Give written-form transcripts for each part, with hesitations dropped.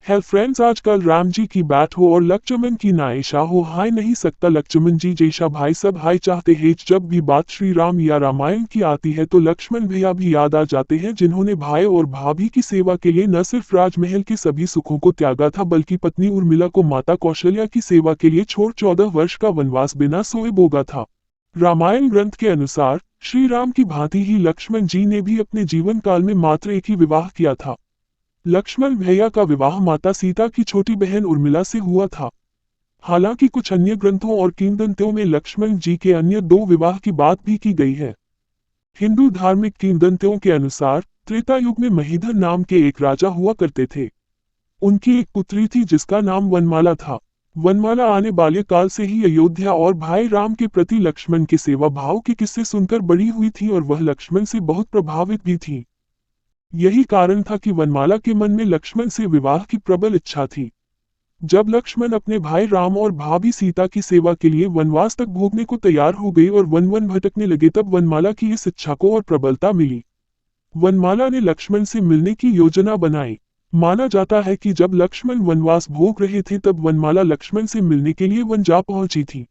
Hello friends, आजकल राम जी की बात हो और लक्ष्मण की नायशा हो, हाय नहीं सकता लक्ष्मण जी जैसा भाई, सब हाय चाहते हैं। जब भी बात श्री राम या रामायण की आती है तो लक्ष्मण भैया भी याद आ जाते हैं, जिन्होंने भाई और भाभी की सेवा के लिए न सिर्फ राजमहल के सभी सुखों को त्यागा था, बल्कि पत्नी उर्मिला को माता कौशल्या की सेवा के लिए छोड़ 14 वर्ष का वनवास बिना सोए भोगा था। रामायण ग्रंथ के अनुसार श्री राम की भांति ही लक्ष्मण जी ने भी अपने जीवन काल में मात्र एक ही विवाह किया था। लक्ष्मण भैया का विवाह माता सीता की छोटी बहन उर्मिला से हुआ था। हालांकि कुछ अन्य ग्रंथों और किंवदंतियों में लक्ष्मण जी के अन्य 2 विवाह की बात भी की गई है। हिंदू धार्मिक किंवदंतियों के अनुसार त्रेता युग में महीधर नाम के एक राजा हुआ करते थे। उनकी एक पुत्री थी जिसका नाम वनमाला था। वनमाला आने बाल्यकाल से ही अयोध्या और भाई राम के प्रति लक्ष्मण के सेवा भाव के किस्से सुनकर बड़ी हुई थी और वह लक्ष्मण से बहुत प्रभावित भी थी। यही कारण था कि वनमाला के मन में लक्ष्मण से विवाह की प्रबल इच्छा थी। जब लक्ष्मण अपने भाई राम और भाभी सीता की सेवा के लिए वनवास तक भोगने को तैयार हो गए और वन वन भटकने लगे, तब वनमाला की इस इच्छा को और प्रबलता मिली। वनमाला ने लक्ष्मण से मिलने की योजना बनाई। माना जाता है कि जब लक्ष्मण वनवास भोग रहे थे तब वनमाला लक्ष्मण से मिलने के लिए वन जा पहुंची थी।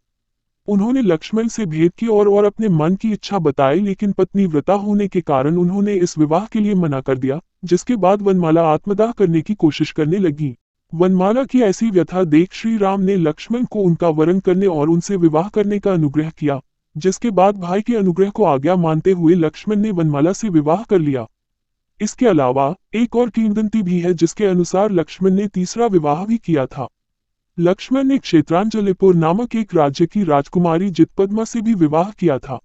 उन्होंने लक्ष्मण से भेंट की और अपने मन की इच्छा बताई, लेकिन पत्नी व्रता होने के कारण उन्होंने इस विवाह के लिए मना कर दिया, जिसके बाद वनमाला आत्मदाह करने की कोशिश करने लगी। वनमाला की ऐसी व्यथा देख श्री राम ने लक्ष्मण को उनका वरण करने और उनसे विवाह करने का अनुग्रह किया, जिसके बाद भाई के अनुग्रह को आज्ञा मानते हुए लक्ष्मण ने वनमाला से विवाह कर लिया। इसके अलावा एक और किंवदंती भी है जिसके अनुसार लक्ष्मण ने तीसरा विवाह भी किया था। लक्ष्मण ने क्षेत्रांजलिपुर नामक एक राज्य की राजकुमारी जितपद्मा से भी विवाह किया था।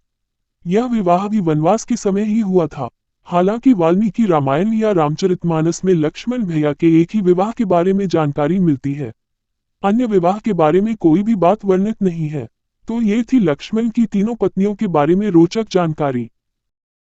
यह विवाह भी वनवास के समय ही हुआ था। हालांकि वाल्मीकि रामायण या रामचरितमानस में लक्ष्मण भैया के एक ही विवाह के बारे में जानकारी मिलती है। अन्य विवाह के बारे में कोई भी बात वर्णित नहीं है। तो ये थी लक्ष्मण की तीनों पत्नियों के बारे में रोचक जानकारी।